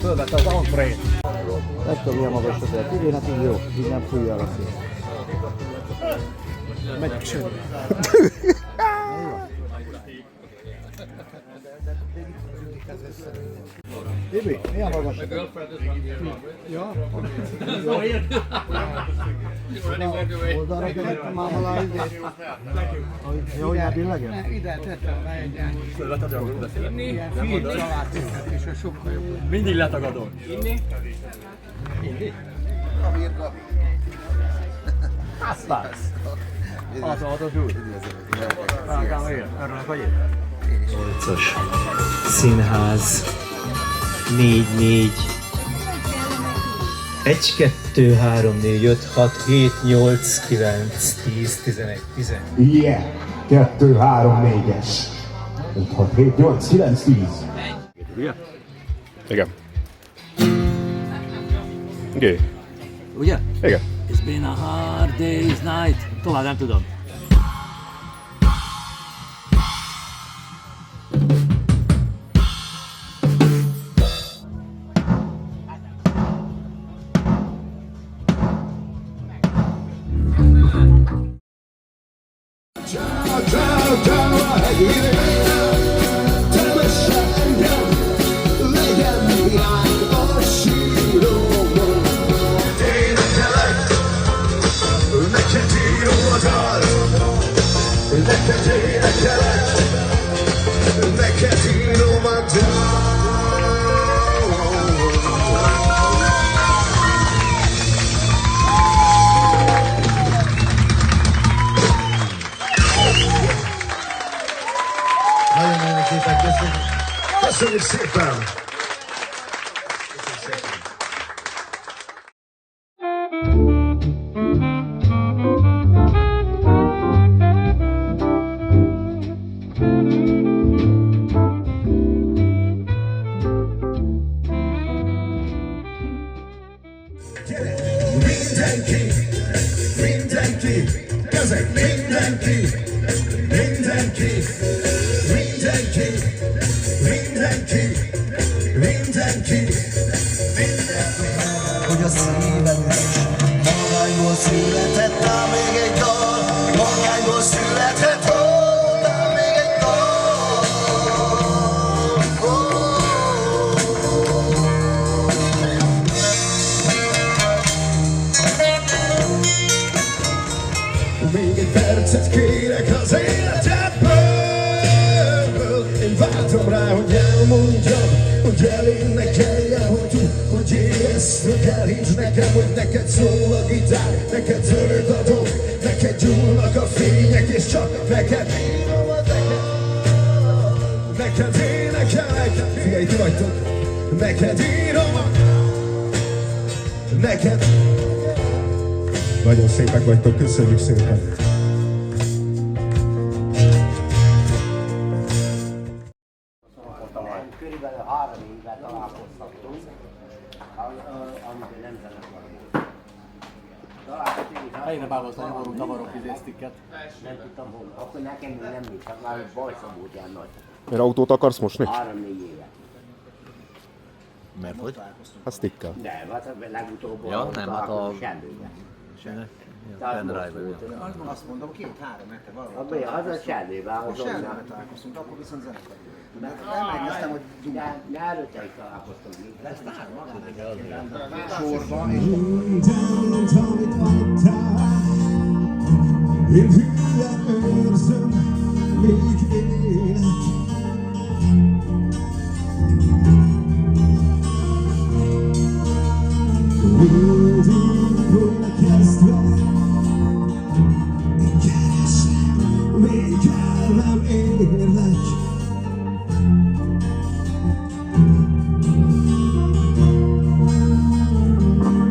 Fölvette az antrét. Nem tudom milyen magas az el. Idén hát így jó, így nem fújja a szín. Megyek sörre. Bibi, milyen magas? Ja? Oldalra követtem már valami idét. Jó, hogy már billegem? Ide tettem be egy ilyen film családtesztet, és a sokkal jobb. Mindig letagadom. Inni? Gabi. Aztán. Az úgy. Rágám ér. Örülök, hogy ér. 8-as színház 4-4 1, 2, 3, 4, 5, 6, 7, 8, 9, 10, 11, 12. Yeah, 2, 3, 4-es. 5, 6, 7, 8, 9, 10. Igen. Gé. Ugye? Igen. It's been a hard day's night. Tovább nem tudom. Nagyon-nagyon szépen köszönjük. Köszönjük szépen! Mindenki, kezek mindenki, mindenki, mindenki, hogy a szívem is magányból született, ám még egy dal, magányból született, ám még egy dal. Még egy percet kérek az életedből, én vártam rá, hogy elmondjam, hogy elénekeljem, hogy érezd, hogy elhívd nekem, hogy neked szól a gitár, neked öröd a dob, neked gyúlnak a fények, és csak neked írom a neked énekelek, figyelj, ti vagytok, neked írom a neked. Nagyon szépek vagytok, köszönjük szépen! Körülbelül 3 éve találkoztattunk, amikor nem zenekarból. Helyre bávasz a nyomorú tavarok izésztiket. Nem tudtam hol, akkor nekem még nem bírtak, már bajszom volt ilyen nagy. Mert autót akarsz mosni? 3-4 éve. Mert hogy? A stickkel. De, hát legutóbb Ja, nem, hát a... Semmőben. Azt mondom, 2-3 hete valami. Az a Serdőben, az Serdőben találkoztunk, akkor viszont zenekarban. Elmegyeztem, hogy de előtte is találkoztunk. ezt sorban, és Mindent, amit adtál, én hülyen őrzöm, még élek. Mindindul kezdve, én keresem, még el nem érlek.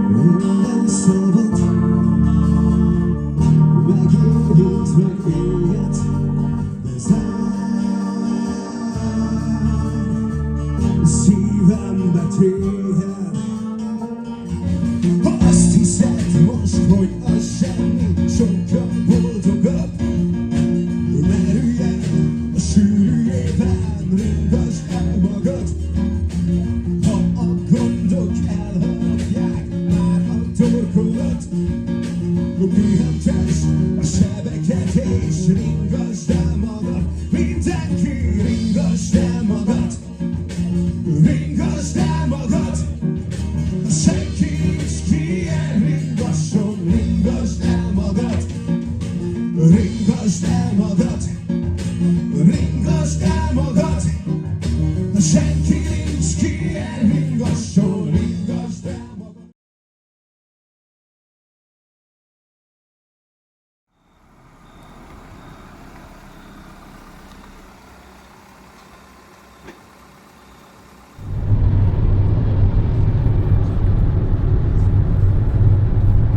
Minden szabad, megérint, megéget, de zár szívembe téged. Azt hiszed most, hogy a semmi sokkal boldogabb, ringasd el magad, senki nincs ki elringasson, ringasd el magad.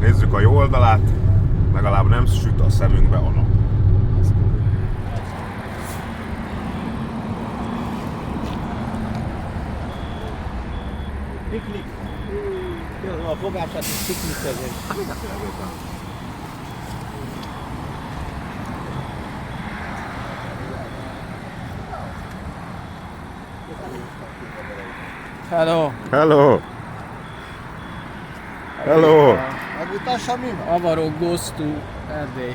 Nézzük a jó oldalát, legalább nem süt a szemünkbe a nap. Piknik. Jó, a fogását is piknikezés. Hello! Hello! Hello! Megmutassam mi van? Avarok Goes to Erdély.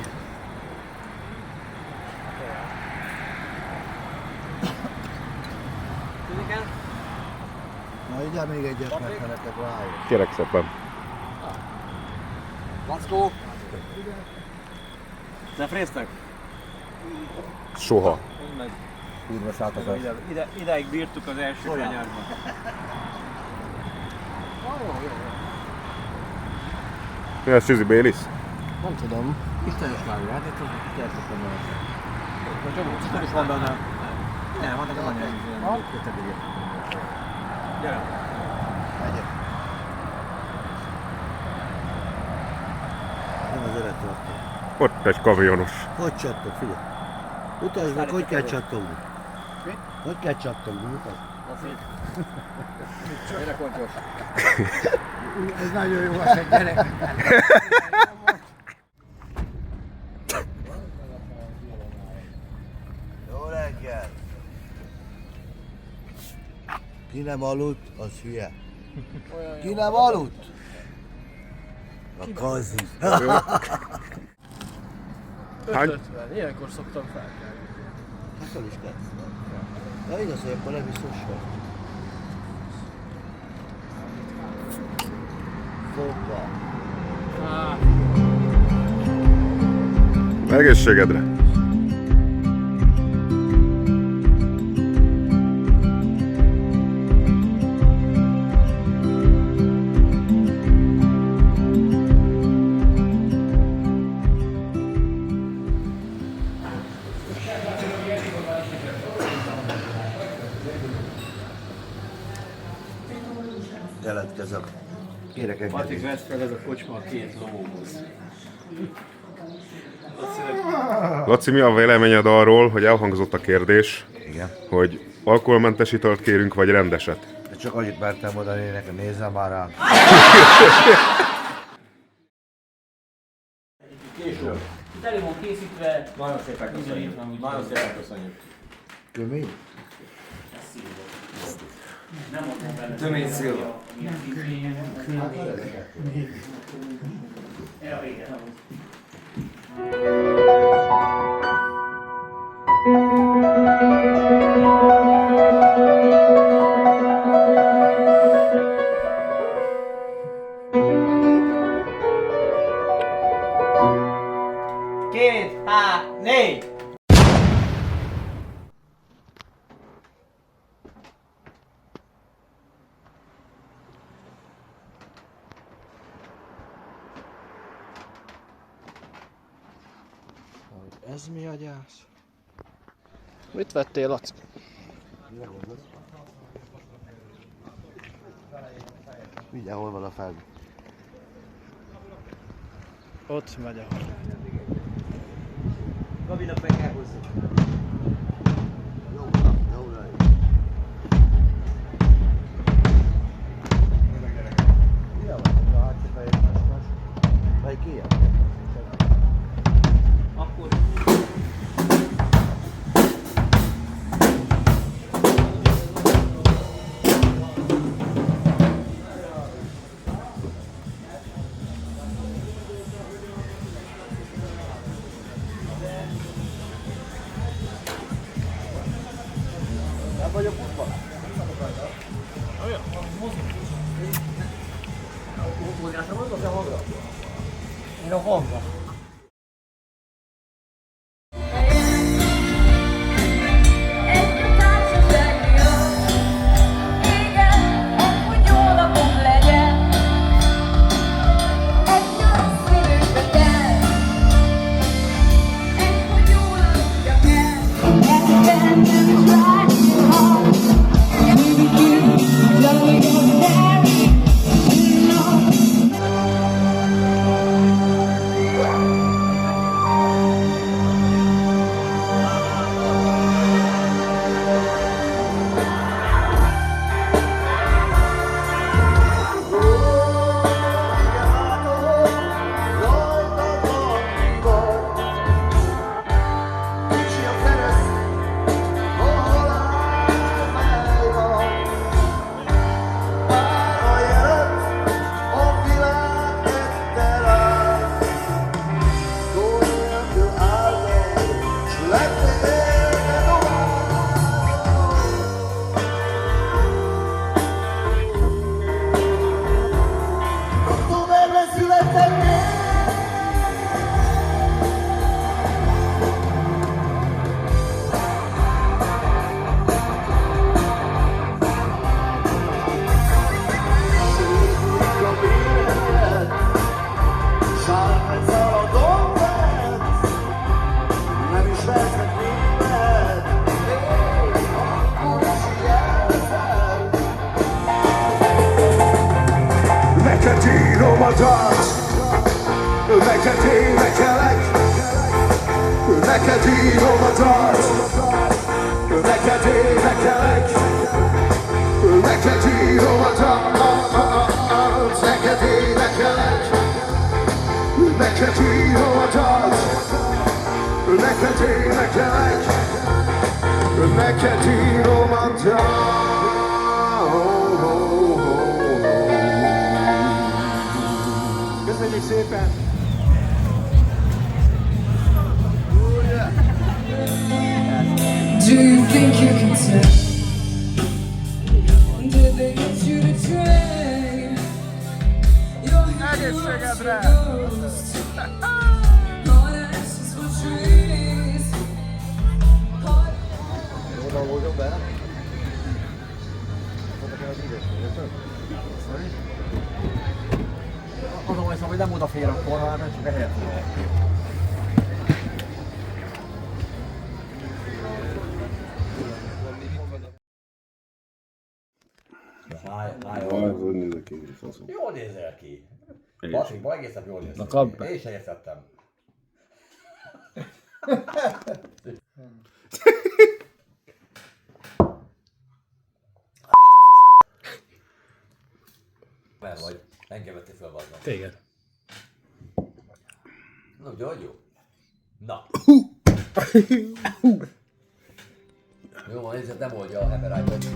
Na ide még egyet meg, ha neked rájön. Kérek szépen. Mackó! Ne frésztek? Soha. Kurva szálltozás. Ideig bírtuk az első kanyarban. Mi a Suzy Baylis? Nem tudom. Istenes már, hát itt gyertek a mert. Csak is van benne. Nem, van nekem annyi. Gyere. Nem az eredető. Ott egy kamionos. Hogy csattog, figyelj. Mutasd meg, hogy kell csattogni. Hogy kell csattogni, mutasd. Gyere kontyos. Ez nagyon jó az egy gyerek. Jó reggel! Ki nem aludt, az hülye. Ki nem aludt? A kazi. Hány? Ilyenkor szoktam felkelni. Hát fel is kell. De igaz, hogy akkor nem biztos vagy. Fogva. Egészségedre. Jelentkezem. Kérek engedélyt. Vedd fel ez a kocsma a két lóhoz. Laci, mi a véleményed arról, hogy elhangzott a kérdés, Igen. hogy alkoholmentes italt kérünk, vagy rendeset? De csak annyit mertem mondani, hogy nekem nézzem már rám. Itt elő van készítve. Nagyon szépen köszönjük. Nagyon szépen köszönjük. Kömény? Tömény Szilva. Két, há, négy! Ez mi a gyász? Mit vettél, Laci? Mindjárt hol van a fel? Ott megy a hal. Gabinak meg kell hozni. Jó, jó, jó. Mi a van? A hátszifejét más. Melyik ilyen? Akkor... Nem vagyok útban? Én a hangra. Neked írom a dalt, neked énekelek, neked írom a dalt, neked énekelek, neked írom a dalt, neked énekelek, neked írom a dalt, neked énekelek, neked írom a dalt. Köszönjük szépen! Do you think you can tell? Did they get you to train? Your hand was a ghost. Hard ashes for trees. Oda voltam be? Azon mondom, hogy nem odafér akkor, hanem csak a helyet. Hogy nézek ki, faszom. Jól nézel ki. Patrik, ma egész nap jól nézel ki. kapd be. Én sem értettem. Mert vagy, engem vettél fel vadnak. Téged. Na, ugye, hogy jó? Na. Jó van, nézd, nem oldja a emerájtot.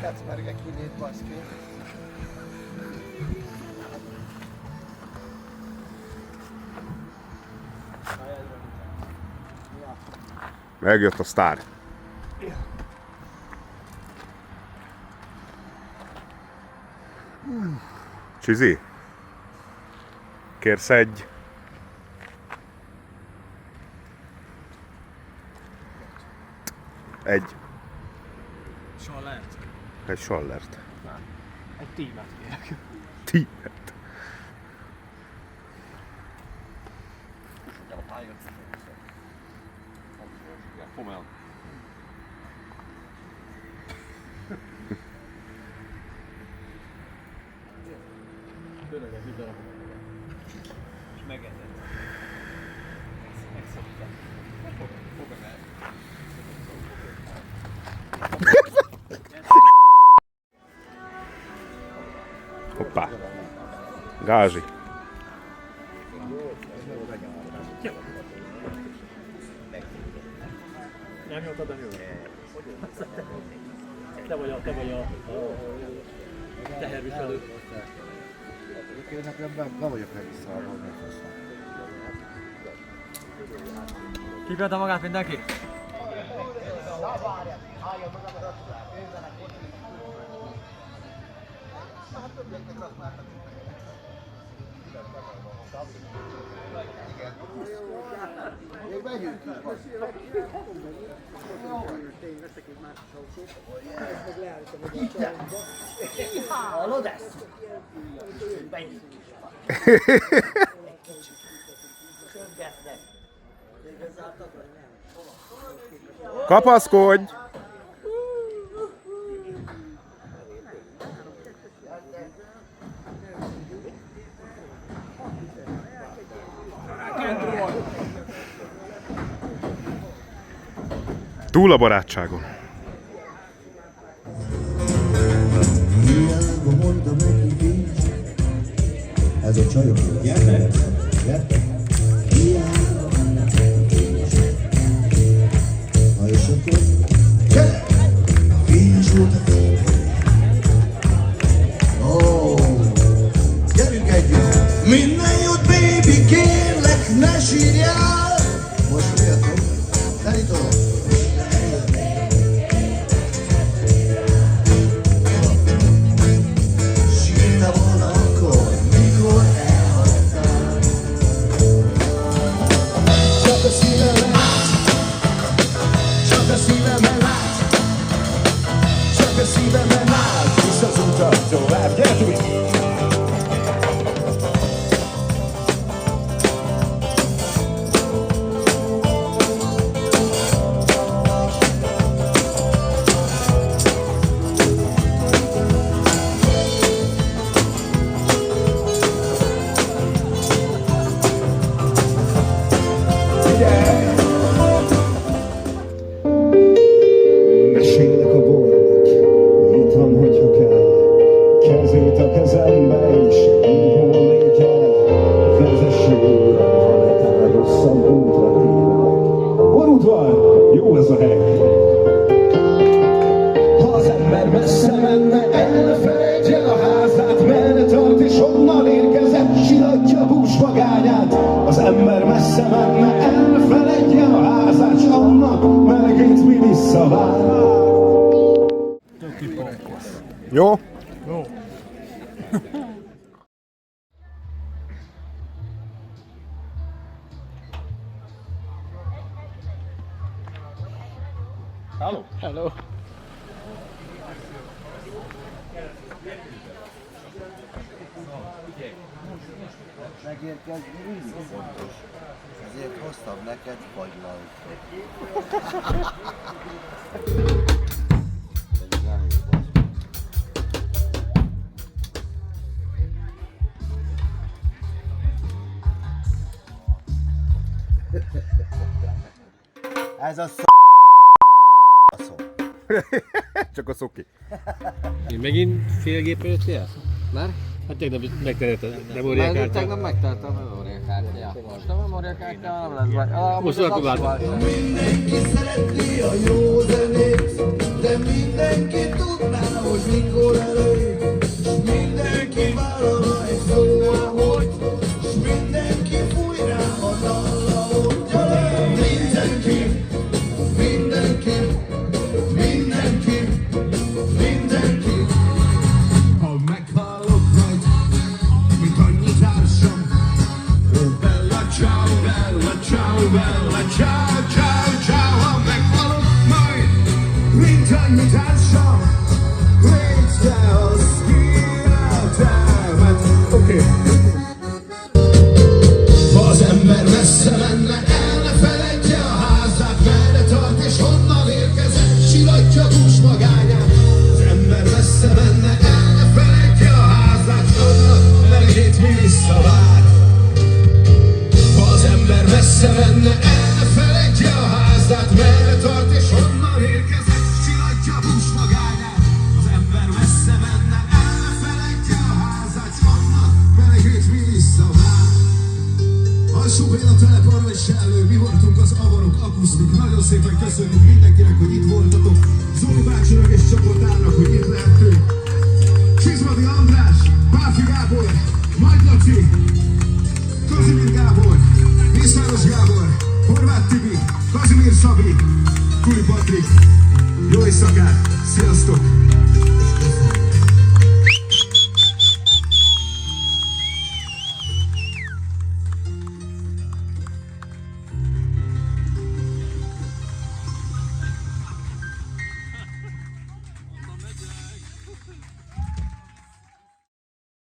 Kecmerge kinét, baszki. Megjött a sztár. Csizi? Kérsz egy? Egy Sallert. Egy sallert. Egy tímet kérek. Tímet. Komolyan. Tőleg egy darab. És megedett. Megszoktam. Fogom el. Hoppá. Gázsi. Nem nyomtad a nyúl? Te vagy a teherviselő. Nekem be vagyok regisztrálva, hogy meghozzam. Kipjelte magát mindenki? Még megyünk is. Hallod ezt? Kapaszkodj! Túl a barátságon. Hiába mondta neki nincs. Ez a csajok, gyertek, gyertek. Hiába mondta neki nincs. Na és akkor, gyere! Nincs volt a fény. Ó, gyerünk együtt! Minden jót, baby, kérlek, ne sírjál! Most miatt, terítolom. Tovább, gyertünk! Mesélek a bornak, itt van, hogyha kell. Kezét a kezembe, és hol még el. Vezess jóra, ha netán rosszabb útra tévedek. Borudvar, jó ez a hely. Ha az ember messze menne, elfelejtje a házát, merre tart és honnan érkezett, siratja búsmagányát. Az ember messze menne, elfelejtje a házát, s annak melegét mi visszavár. Jó? Jó. Hello. Hello. Megérkezni mindig fontos. Ezért hoztam neked fagylalt. Ez a szó. Csak a szoki. Én megint félgépre jöttél? Már? Hát tegnap megterelt a memóriakártya. Tegnap megtelt a memóriakártya. Most a memóriakártya nem lesz baj. Most akkor váltam. Mindenki szereti a jó zenét, de mindenki tudná, hogy mikor elég. S mindenki vállalna egy szó, ahogy, s mindenki fúj rá a dallamot. Mindenki, mindenki, mindenki, mindenki. Ha meghallok majd, mint annyi társam, bella ciao, bella ciao, bella ciao, ciao, ciao. Ha meghallok majd, mint annyi társam, légy te az életemet. Oké. Ha az ember messze menne, el ne feledje a házát, merre tart és honnan érkezett, siratja búsmagányát. Az ember messze menne, el ne feledje a házát, annak melegét mi visszavár. Ha az ember messze menne, el ne feledje a házát, merre tart és honnan érkezett, siratja búsmagányát. Az ember messze menne, el ne feledje a házát, annak melegét mi visszavár. Alsó Béla telep arra is elő, mi voltunk az avarok akusztik. Nagyon szépen köszönjük mindenkinek, hogy itt voltatok. Zoli bácsinak és csapatának, hogy itt lehettünk. Csizmadi András, Páfi Gábor, Nagy Laci, Kazimír Gábor, Mészáros Gábor, Horváth Tibi, Kazimír Szabi, Kuli Patrik. Jó éjszakát, sziasztok!